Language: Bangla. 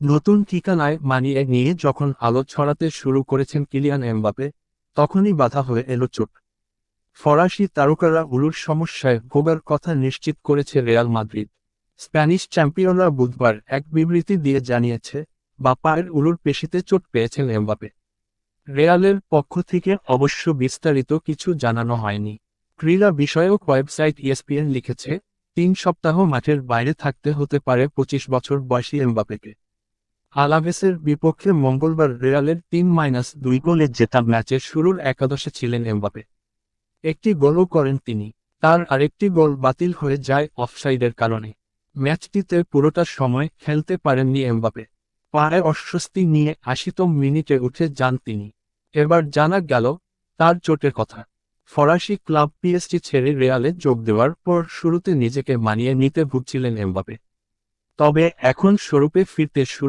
নতুন ঠিকানায় মানিয়ে নিয়ে যখন আলো ছড়াতে শুরু করেছেন কিলিয়ান এমবাপে, তখনই বাধা হয়ে এলো চোট। ফরাসি তারকারা উরুর সমস্যায় ভোগার কথা নিশ্চিত করেছে রিয়াল মাদ্রিদ। স্প্যানিশ চ্যাম্পিয়নরা বুধবার এক বিবৃতি দিয়ে জানিয়েছে, পায়ের উরুর পেশিতে চোট পেয়েছেন এমবাপে। রিয়ালের পক্ষ থেকে অবশ্য বিস্তারিত কিছু জানানো হয়নি। ক্রীড়া বিষয়ক ওয়েবসাইট ইএসপিএন লিখেছে, 3 সপ্তাহ মাঠের বাইরে থাকতে হতে পারে 25 বছর বয়সী এমবাপেকে। আলাভেসের বিপক্ষে মঙ্গলবার রিয়ালের 3-2 গোলে জেতা ম্যাচের শুরুর একাদশে ছিলেন এমবাপে। একটি গোলও করেন তিনি। তার আরেকটি গোল বাতিল হয়ে যায় অফসাইডের কারণে। ম্যাচটিতে পুরোটা সময় খেলতে পারেননি এমবাপে। পায়ে অস্বস্তি নিয়ে ৮০তম মিনিটে উঠে যান তিনি। এবার জানা গেল তার চোটের কথা। ফরাসি ক্লাব পিএসজি ছেড়ে রিয়ালে যোগ দেওয়ার পর শুরুতে নিজেকে মানিয়ে নিতে ভুগছিলেন এমবাপে। তবে এখন স্বরূপে ফিরতে শুরু